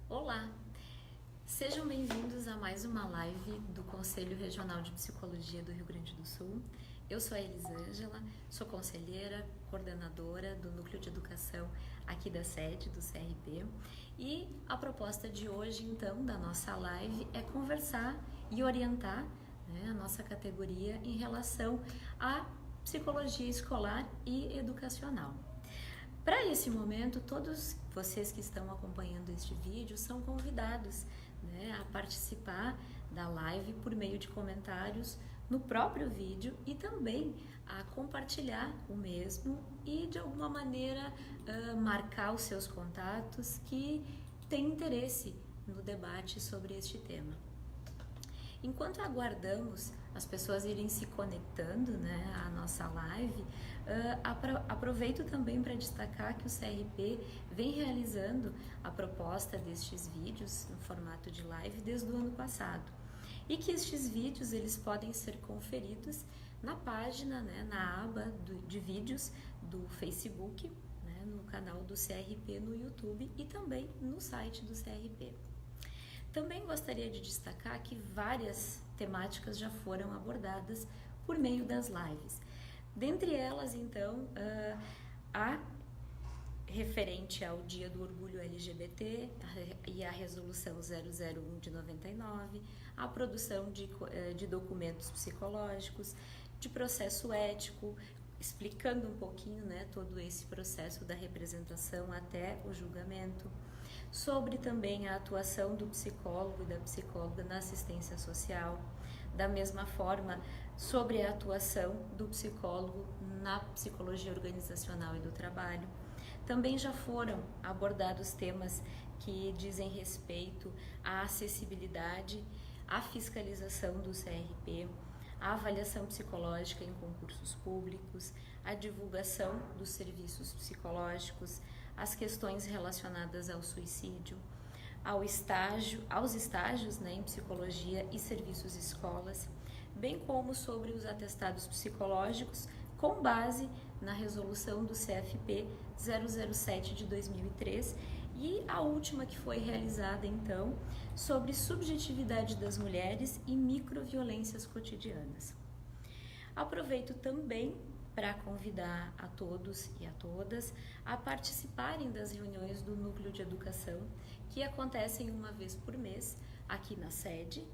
Olá, sejam bem-vindos a mais uma live do Conselho Regional de Psicologia do Rio Grande do Sul. Eu sou a Elisângela, sou conselheira, coordenadora do Núcleo de Educação aqui da sede do CRP, e a proposta de hoje, então, da nossa live é conversar e orientar, a nossa categoria em relação à psicologia escolar e educacional. Para esse momento, todos vocês que estão acompanhando este vídeo são convidados, a participar da live por meio de comentários no próprio vídeo e também a compartilhar o mesmo e de alguma maneira marcar os seus contatos que têm interesse no debate sobre este tema. Enquanto aguardamos as pessoas irem se conectando, à nossa live, aproveito também para destacar que o CRP vem realizando a proposta destes vídeos no formato de live desde o ano passado, e que estes vídeos eles podem ser conferidos na página, na aba de vídeos do Facebook, no canal do CRP no YouTube e também no site do CRP. Também gostaria de destacar que várias temáticas já foram abordadas por meio das lives. Dentre elas, então, a referente ao Dia do Orgulho LGBT e a Resolução 001 de 99, a produção de documentos psicológicos, de processo ético, explicando um pouquinho, todo esse processo da representação até o julgamento, sobre também a atuação do psicólogo e da psicóloga na assistência social, da mesma forma sobre a atuação do psicólogo na psicologia organizacional e do trabalho. Também já foram abordados temas que dizem respeito à acessibilidade, à fiscalização do CRP, à avaliação psicológica em concursos públicos, à divulgação dos serviços psicológicos, as questões relacionadas ao suicídio, aos estágios em psicologia e serviços escolas, bem como sobre os atestados psicológicos com base na resolução do CFP 007 de 2003 e a última que foi realizada então sobre subjetividade das mulheres e microviolências cotidianas. Aproveito também para convidar a todos e a todas a participarem das reuniões do Núcleo de Educação, que acontecem uma vez por mês aqui na sede,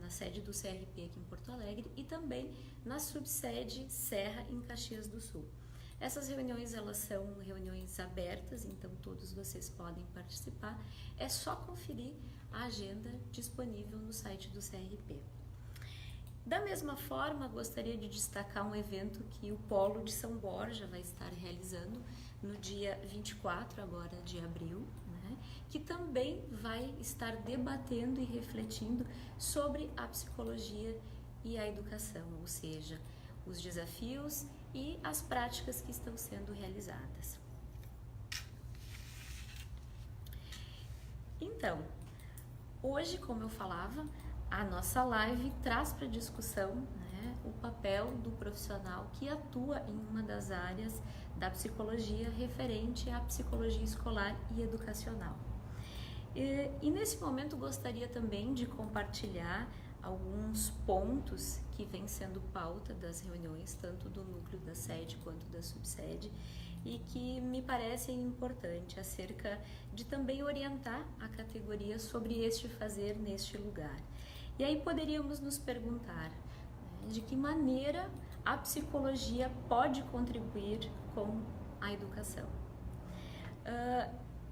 na sede do CRP aqui em Porto Alegre e também na subsede Serra em Caxias do Sul. Essas reuniões, elas são reuniões abertas, então todos vocês podem participar, é só conferir a agenda disponível no site do CRP. Da mesma forma, gostaria de destacar um evento que o Polo de São Borja vai estar realizando no dia 24 agora de abril, que também vai estar debatendo e refletindo sobre a psicologia e a educação, ou seja, os desafios e as práticas que estão sendo realizadas. Então, hoje, como eu falava, a nossa live traz para discussão o papel do profissional que atua em uma das áreas da psicologia referente à psicologia escolar e educacional. E nesse momento gostaria também de compartilhar alguns pontos que vêm sendo pauta das reuniões, tanto do núcleo da sede quanto da subsede, e que me parecem importantes acerca de também orientar a categoria sobre este fazer neste lugar. E aí poderíamos nos perguntar de que maneira a psicologia pode contribuir com a educação.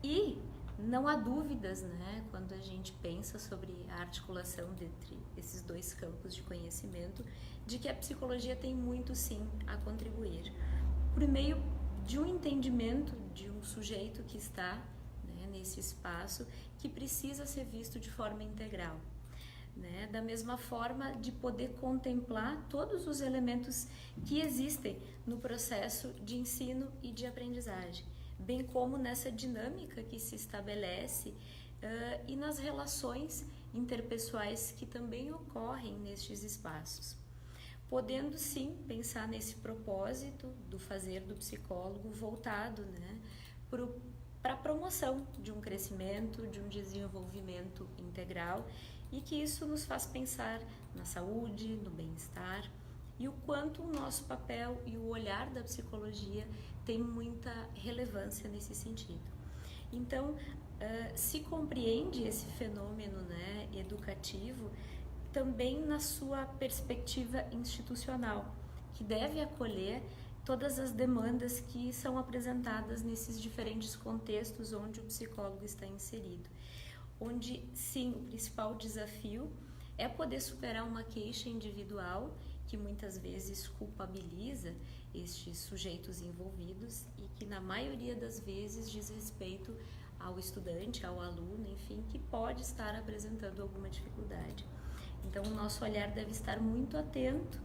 E não há dúvidas, quando a gente pensa sobre a articulação entre esses dois campos de conhecimento, de que a psicologia tem muito sim a contribuir, por meio de um entendimento de um sujeito que está nesse espaço, que precisa ser visto de forma integral. Da mesma forma de poder contemplar todos os elementos que existem no processo de ensino e de aprendizagem, bem como nessa dinâmica que se estabelece e nas relações interpessoais que também ocorrem nestes espaços. Podendo sim pensar nesse propósito do fazer do psicólogo voltado para a promoção promoção de um crescimento, de um desenvolvimento integral, e que isso nos faz pensar na saúde, no bem-estar, e o quanto o nosso papel e o olhar da psicologia tem muita relevância nesse sentido. Então, se compreende esse fenômeno, né, educativo também na sua perspectiva institucional, que deve acolher todas as demandas que são apresentadas nesses diferentes contextos onde o psicólogo está inserido. Onde, sim, o principal desafio é poder superar uma queixa individual que muitas vezes culpabiliza estes sujeitos envolvidos e que na maioria das vezes diz respeito ao estudante, ao aluno, enfim, que pode estar apresentando alguma dificuldade. Então, o nosso olhar deve estar muito atento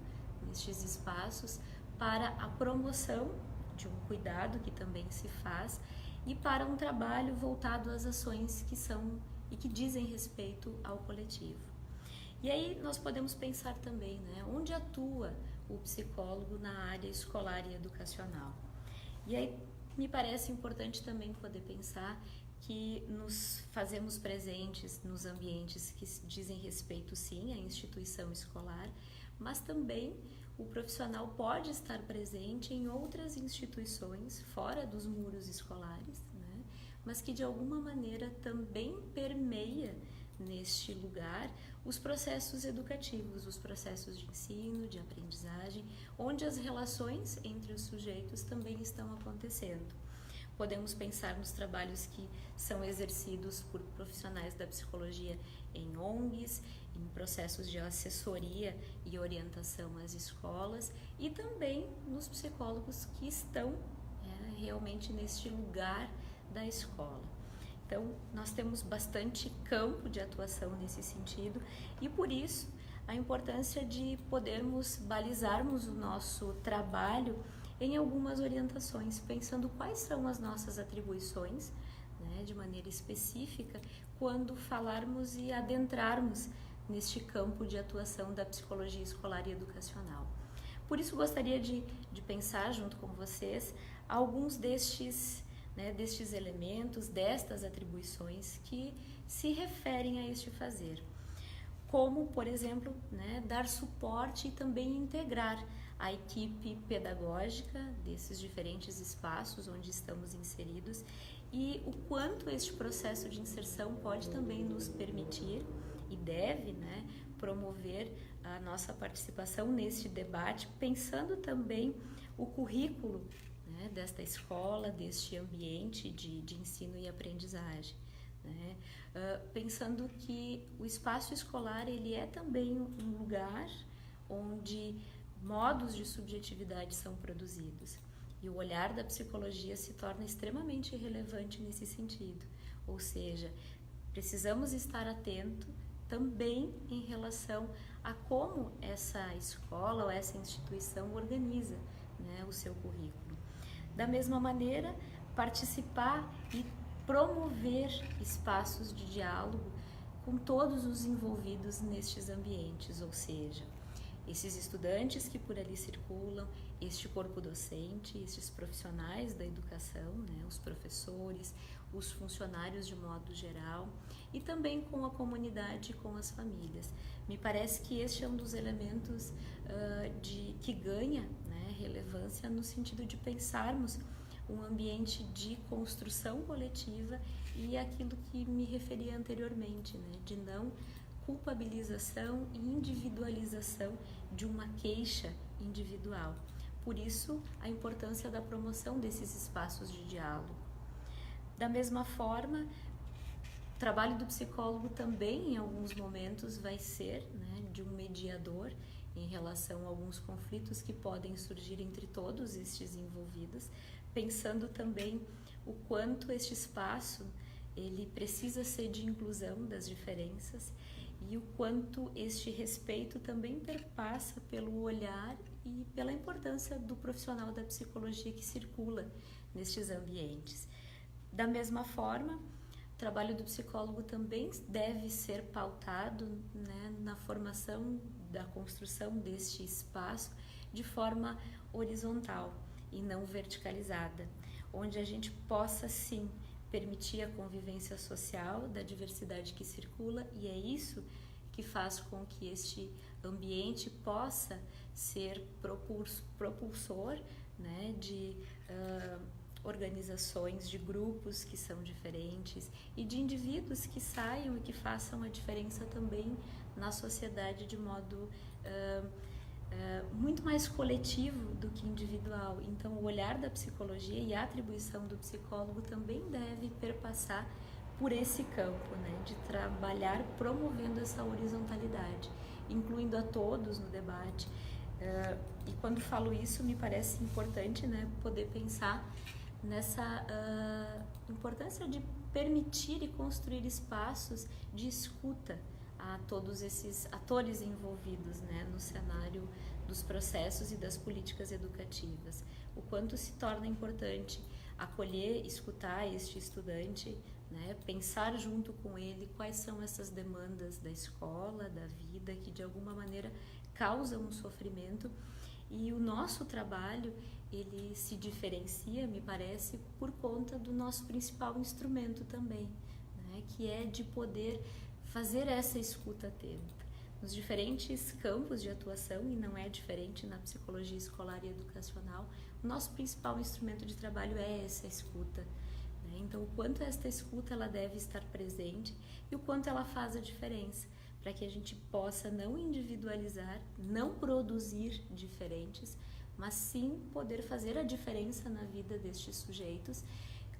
nestes espaços para a promoção de um cuidado que também se faz e para um trabalho voltado às ações que são e que dizem respeito ao coletivo. E aí nós podemos pensar também, né, onde atua o psicólogo na área escolar e educacional. E aí me parece importante também poder pensar que nos fazemos presentes nos ambientes que dizem respeito, sim, à instituição escolar, mas também o profissional pode estar presente em outras instituições fora dos muros escolares, né? Mas que de alguma maneira também permeia neste lugar os processos educativos, os processos de ensino, de aprendizagem, onde as relações entre os sujeitos também estão acontecendo. Podemos pensar nos trabalhos que são exercidos por profissionais da psicologia em ONGs, em processos de assessoria e orientação às escolas e também nos psicólogos que estão realmente neste lugar da escola. Então, nós temos bastante campo de atuação nesse sentido e, por isso, a importância de podermos balizarmos o nosso trabalho em algumas orientações, pensando quais são as nossas atribuições, né, de maneira específica, quando falarmos e adentrarmos neste campo de atuação da psicologia escolar e educacional. Por isso, gostaria de pensar junto com vocês alguns destes elementos, destas atribuições que se referem a este fazer. Como, por exemplo, dar suporte e também integrar a equipe pedagógica desses diferentes espaços onde estamos inseridos e o quanto este processo de inserção pode também nos permitir e deve promover a nossa participação neste debate, pensando também o currículo desta escola, deste ambiente de ensino e aprendizagem. Pensando que o espaço escolar ele é também um lugar onde modos de subjetividade são produzidos e o olhar da psicologia se torna extremamente relevante nesse sentido, ou seja, precisamos estar atento também em relação a como essa escola ou essa instituição organiza o seu currículo. Da mesma maneira, participar e promover espaços de diálogo com todos os envolvidos nestes ambientes, ou seja, esses estudantes que por ali circulam, este corpo docente, estes profissionais da educação, os professores, os funcionários de modo geral e também com a comunidade e com as famílias. Me parece que este é um dos elementos que ganha relevância no sentido de pensarmos um ambiente de construção coletiva e aquilo que me referi anteriormente, de não culpabilização e individualização de uma queixa individual. Por isso, a importância da promoção desses espaços de diálogo. Da mesma forma, o trabalho do psicólogo também, em alguns momentos, vai ser de um mediador em relação a alguns conflitos que podem surgir entre todos estes envolvidos, pensando também o quanto este espaço ele precisa ser de inclusão das diferenças e o quanto este respeito também perpassa pelo olhar e pela importância do profissional da psicologia que circula nestes ambientes. Da mesma forma, o trabalho do psicólogo também deve ser pautado na formação da construção deste espaço de forma horizontal e não verticalizada, onde a gente possa sim permitir a convivência social da diversidade que circula, e é isso que faz com que este ambiente possa ser propulsor, né, de organizações, de grupos que são diferentes e de indivíduos que saiam e que façam a diferença também na sociedade de modo muito mais coletivo do que individual. Então, o olhar da psicologia e a atribuição do psicólogo também deve perpassar por esse campo, né, de trabalhar promovendo essa horizontalidade, incluindo a todos no debate. E quando falo isso, me parece importante, né, poder pensar nessa importância de permitir e construir espaços de escuta a todos esses atores envolvidos, né, no cenário dos processos e das políticas educativas. O quanto se torna importante acolher, escutar este estudante, né, pensar junto com ele quais são essas demandas da escola, da vida, que de alguma maneira causam um sofrimento. E o nosso trabalho, ele se diferencia, me parece, por conta do nosso principal instrumento também, né, que é de poder fazer essa escuta atenta. Nos diferentes campos de atuação, e não é diferente na psicologia escolar e educacional, o nosso principal instrumento de trabalho é essa escuta, né? Então, o quanto esta escuta ela deve estar presente e o quanto ela faz a diferença, para que a gente possa não individualizar, não produzir diferentes, mas sim poder fazer a diferença na vida destes sujeitos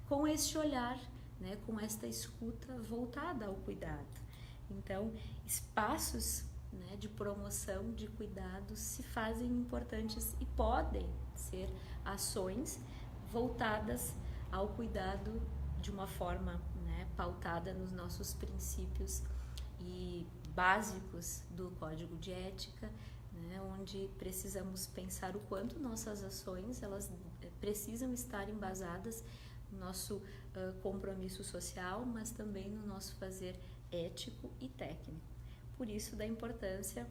com este olhar, né, com esta escuta voltada ao cuidado. Então, espaços, né, de promoção de cuidados se fazem importantes e podem ser ações voltadas ao cuidado de uma forma, né, pautada nos nossos princípios e básicos do Código de Ética, né, onde precisamos pensar o quanto nossas ações elas precisam estar embasadas no nosso compromisso social, mas também no nosso fazer ético e técnico. Por isso, da importância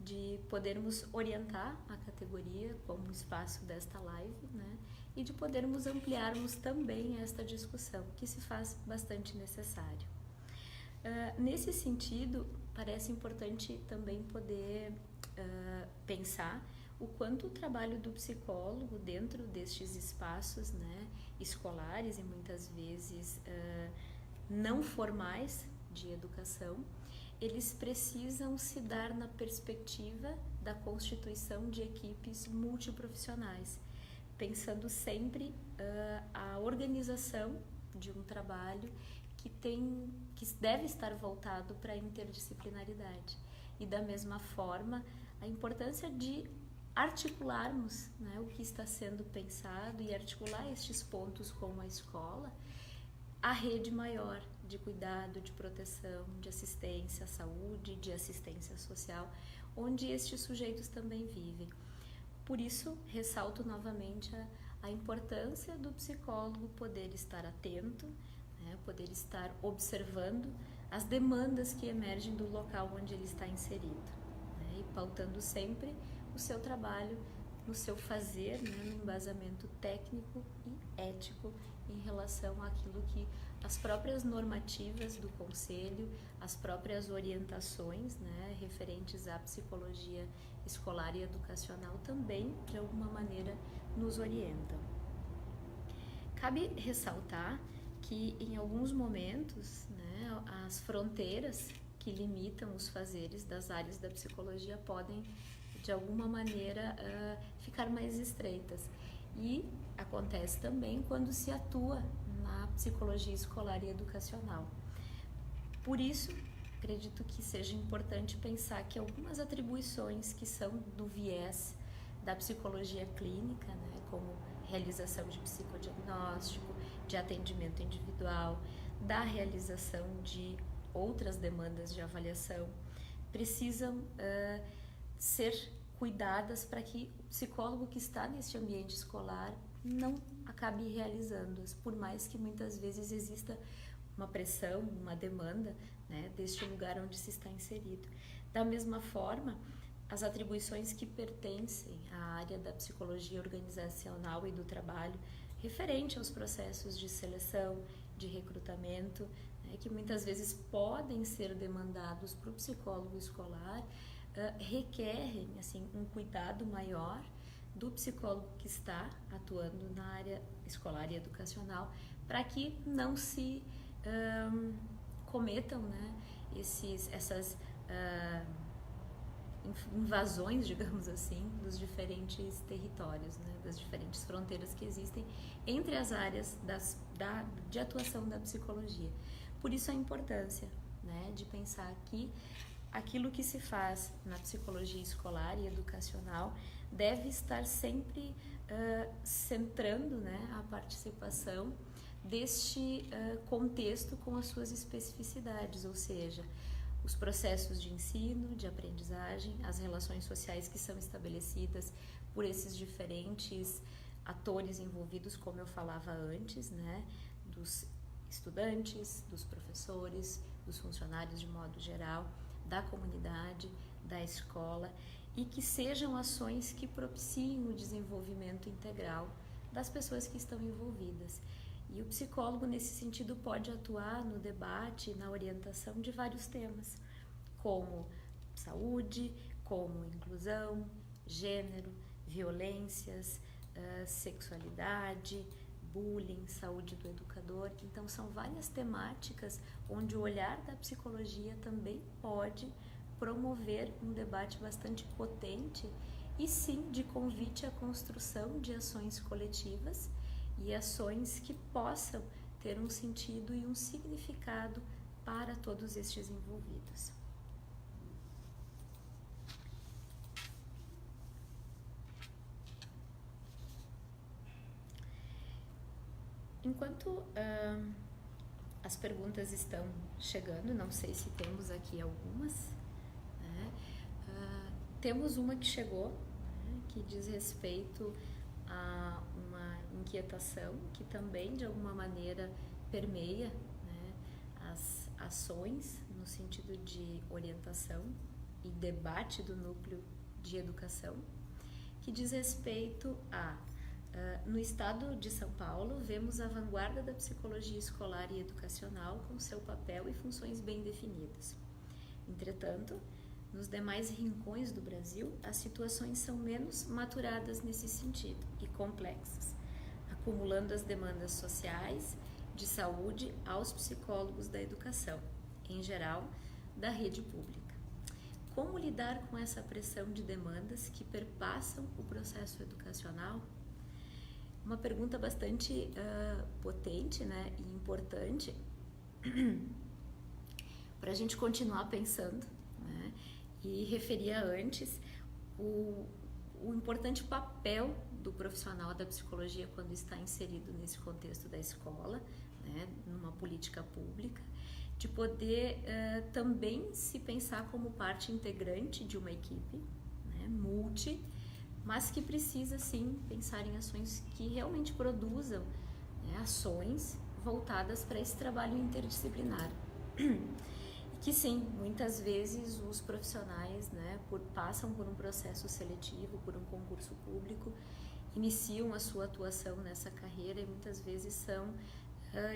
de podermos orientar a categoria como espaço desta live, né, e de podermos ampliarmos também esta discussão, que se faz bastante necessário. Nesse sentido, parece importante também poder pensar o quanto o trabalho do psicólogo dentro destes espaços, né, escolares e muitas vezes não formais de educação, eles precisam se dar na perspectiva da constituição de equipes multiprofissionais, pensando sempre a organização de um trabalho que deve estar voltado para a interdisciplinaridade. E da mesma forma, a importância de articularmos, né, o que está sendo pensado e articular estes pontos com a escola, a rede maior de cuidado, de proteção, de assistência à saúde, de assistência social, onde estes sujeitos também vivem. Por isso, ressalto novamente a importância do psicólogo poder estar atento, né, poder estar observando as demandas que emergem do local onde ele está inserido, né, e pautando sempre o seu trabalho no seu fazer, né, no embasamento técnico e ético em relação àquilo que as próprias normativas do Conselho, as próprias orientações, né, referentes à psicologia escolar e educacional também, de alguma maneira, nos orientam. Cabe ressaltar que, em alguns momentos, né, as fronteiras que limitam os fazeres das áreas da psicologia podem, de alguma maneira, ficar mais estreitas. E acontece também quando se atua na psicologia escolar e educacional. Por isso, acredito que seja importante pensar que algumas atribuições que são do viés da psicologia clínica, né, como realização de psicodiagnóstico, de atendimento individual, da realização de outras demandas de avaliação, precisam ser cuidadas para que o psicólogo que está neste ambiente escolar não acabe realizando-as, por mais que muitas vezes exista uma pressão, uma demanda, né, deste lugar onde se está inserido. Da mesma forma, as atribuições que pertencem à área da psicologia organizacional e do trabalho, referente aos processos de seleção, de recrutamento, né, que muitas vezes podem ser demandados para o psicólogo escolar, requerem assim, um cuidado maior do psicólogo que está atuando na área escolar e educacional, para que não se cometam, né, essas invasões, digamos assim, dos diferentes territórios, né, das diferentes fronteiras que existem entre as áreas de atuação da psicologia. Por isso a importância, né, de pensar que aquilo que se faz na psicologia escolar e educacional deve estar sempre centrando, né, a participação deste contexto com as suas especificidades, ou seja, os processos de ensino, de aprendizagem, as relações sociais que são estabelecidas por esses diferentes atores envolvidos, como eu falava antes, né, dos estudantes, dos professores, dos funcionários de modo geral, da comunidade, da escola, e que sejam ações que propiciem o desenvolvimento integral das pessoas que estão envolvidas. E o psicólogo, nesse sentido, pode atuar no debate, na orientação de vários temas, como saúde, como inclusão, gênero, violências, sexualidade, bullying, saúde do educador. Então, são várias temáticas onde o olhar da psicologia também pode promover um debate bastante potente e, sim, de convite à construção de ações coletivas e ações que possam ter um sentido e um significado para todos estes envolvidos. Enquanto as perguntas estão chegando, não sei se temos aqui algumas, né? Temos uma que chegou, né, que diz respeito a uma inquietação que também de alguma maneira permeia, né, as ações no sentido de orientação e debate do núcleo de educação, que diz respeito a no estado de São Paulo, vemos a vanguarda da psicologia escolar e educacional com seu papel e funções bem definidas. Entretanto, nos demais rincões do Brasil, as situações são menos maturadas nesse sentido e complexas, acumulando as demandas sociais, de saúde aos psicólogos da educação, em geral, da rede pública. Como lidar com essa pressão de demandas que perpassam o processo educacional? Uma pergunta bastante potente, né, e importante para a gente continuar pensando, né, e referia antes o importante papel do profissional da psicologia quando está inserido nesse contexto da escola, né, numa política pública, de poder também se pensar como parte integrante de uma equipe, né, mas que precisa sim pensar em ações que realmente produzam, né, ações voltadas para esse trabalho interdisciplinar. Que sim, muitas vezes os profissionais, né, passam por um processo seletivo, por um concurso público, iniciam a sua atuação nessa carreira e muitas vezes são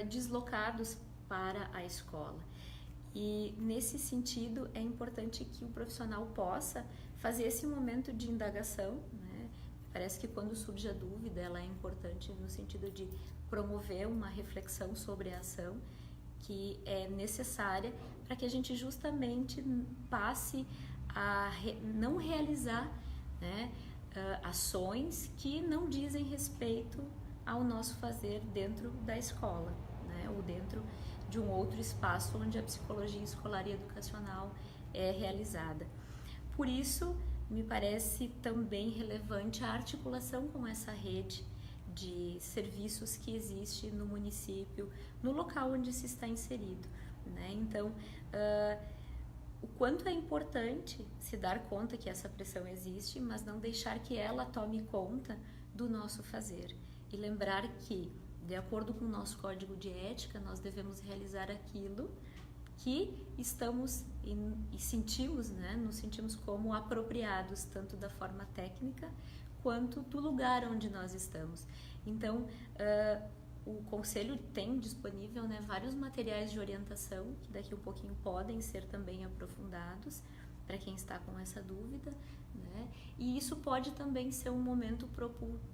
deslocados para a escola. E nesse sentido é importante que o profissional possa fazer esse momento de indagação, né? Parece que quando surge a dúvida, ela é importante no sentido de promover uma reflexão sobre a ação que é necessária para que a gente justamente passe a não realizar, né, ações que não dizem respeito ao nosso fazer dentro da escola, né, ou dentro de um outro espaço onde a psicologia escolar e educacional é realizada. Por isso, me parece também relevante a articulação com essa rede de serviços que existe no município, no local onde se está inserido, né? Então, o quanto é importante se dar conta que essa pressão existe, mas não deixar que ela tome conta do nosso fazer. E lembrar que, de acordo com o nosso código de ética, nós devemos realizar aquilo que estamos e sentimos, né, nos sentimos como apropriados, tanto da forma técnica quanto do lugar onde nós estamos. Então, o Conselho tem disponível, né, vários materiais de orientação que daqui a um pouquinho podem ser também aprofundados para quem está com essa dúvida, né? E isso pode também ser um momento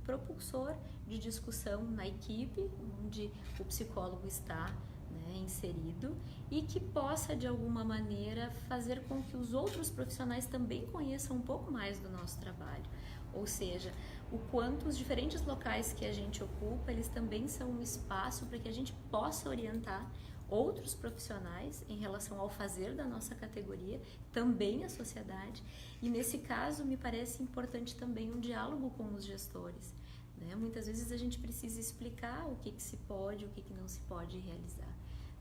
propulsor de discussão na equipe, onde o psicólogo está, né, inserido, e que possa de alguma maneira fazer com que os outros profissionais também conheçam um pouco mais do nosso trabalho. Ou seja, o quanto os diferentes locais que a gente ocupa, eles também são um espaço para que a gente possa orientar outros profissionais em relação ao fazer da nossa categoria, também a sociedade. E nesse caso, me parece importante também um diálogo com os gestores, né? Muitas vezes a gente precisa explicar o que se pode, o que não se pode realizar,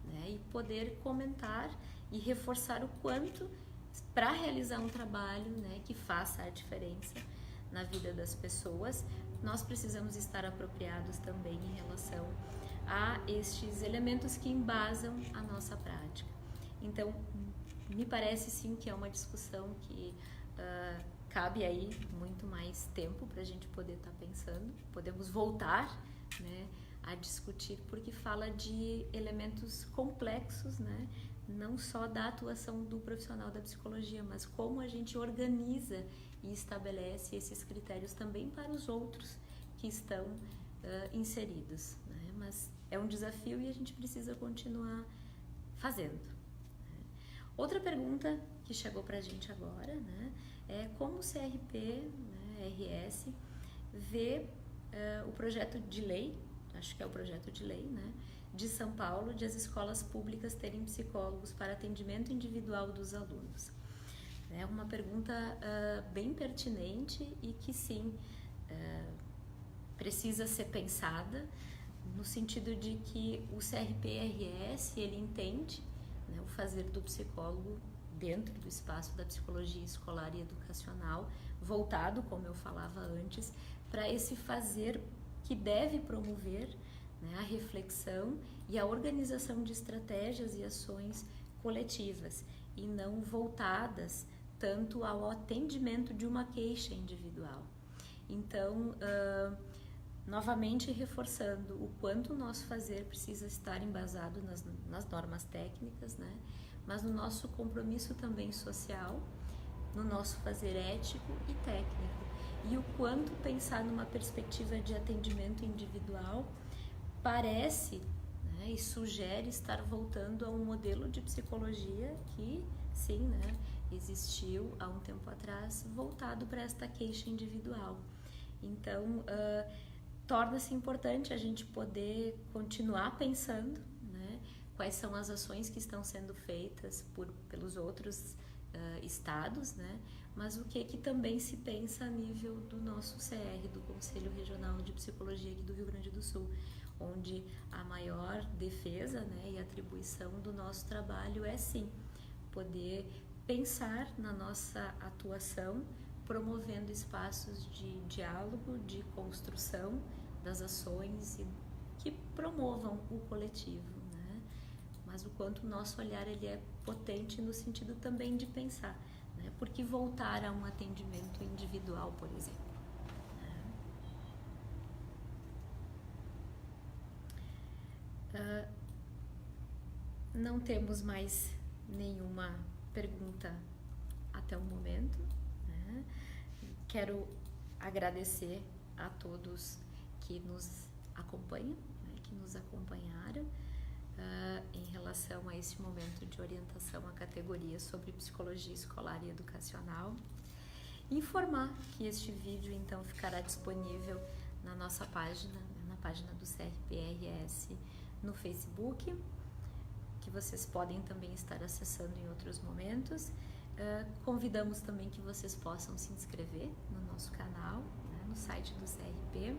né? E poder comentar e reforçar o quanto, para realizar um trabalho, né, que faça a diferença na vida das pessoas, nós precisamos estar apropriados também em relação a estes elementos que embasam a nossa prática. Então, me parece sim que é uma discussão que cabe aí muito mais tempo para a gente poder estar pensando. Podemos voltar, né, a discutir, porque fala de elementos complexos, né, não só da atuação do profissional da psicologia, mas como a gente organiza e estabelece esses critérios também para os outros que estão inseridos, né? Mas é um desafio e a gente precisa continuar fazendo. Outra pergunta que chegou para a gente agora, né, é como o CRP, né, RS, vê o projeto de lei, acho que é o projeto de lei, né, de São Paulo, de as escolas públicas terem psicólogos para atendimento individual dos alunos. É uma pergunta bem pertinente e que sim, precisa ser pensada no sentido de que o CRP-RS, ele entende, né, o fazer do psicólogo dentro do espaço da psicologia escolar e educacional, voltado, como eu falava antes, para esse fazer que deve promover, né, a reflexão e a organização de estratégias e ações coletivas e não voltadas tanto ao atendimento de uma queixa individual. Então, novamente reforçando o quanto o nosso fazer precisa estar embasado nas normas técnicas, né? Mas no nosso compromisso também social, no nosso fazer ético e técnico. E o quanto pensar numa perspectiva de atendimento individual parece, né, e sugere estar voltando a um modelo de psicologia que, sim, né, existiu há um tempo atrás, voltado para esta queixa individual. Então, torna-se importante a gente poder continuar pensando, né, quais são as ações que estão sendo feitas pelos outros estados, né, mas o que também se pensa a nível do nosso CR, do Conselho Regional de Psicologia aqui do Rio Grande do Sul, onde a maior defesa, né, e atribuição do nosso trabalho é sim poder pensar na nossa atuação, promovendo espaços de diálogo, de construção das ações e que promovam o coletivo, né? Mas o quanto o nosso olhar ele é potente no sentido também de pensar, né? Porque voltar a um atendimento individual, por exemplo. Não temos mais nenhuma pergunta até o momento, né? Quero agradecer a todos que nos acompanham, né, que nos acompanharam em relação a esse momento de orientação à categoria sobre psicologia escolar e educacional. Informar que este vídeo então ficará disponível na nossa página, na página do CRP-RS no Facebook, que vocês podem também estar acessando em outros momentos. Convidamos também que vocês possam se inscrever no nosso canal, né, no site do CRP.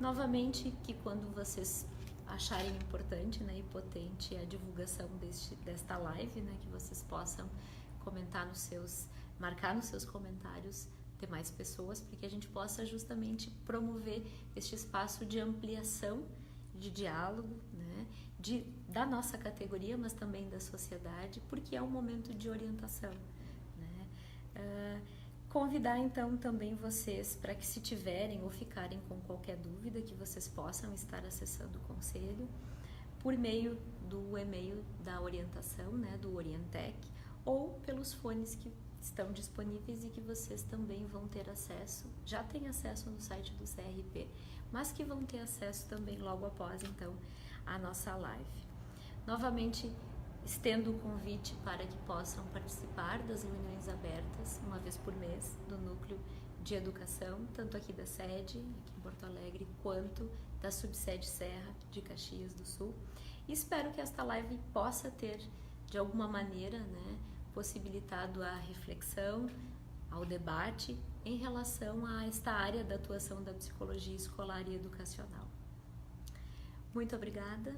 Novamente, que quando vocês acharem importante, né, e potente a divulgação desta live, né, que vocês possam comentar marcar nos seus comentários demais pessoas, para que a gente possa justamente promover este espaço de ampliação, de diálogo, né, da nossa categoria, mas também da sociedade, porque é um momento de orientação, né? convidar então também vocês para que, se tiverem ou ficarem com qualquer dúvida, que vocês possam estar acessando o conselho por meio do e-mail da orientação, né, do Orientec, ou pelos fones que estão disponíveis e que vocês também vão ter acesso, já têm acesso no site do CRP, mas que vão ter acesso também logo após então a nossa live. Novamente, estendo o convite para que possam participar das reuniões abertas, uma vez por mês, do Núcleo de Educação, tanto aqui da sede, aqui em Porto Alegre, quanto da subsede Serra de Caxias do Sul. E espero que esta live possa ter, de alguma maneira, né, possibilitado a reflexão, ao debate em relação a esta área da atuação da psicologia escolar e educacional. Muito obrigada.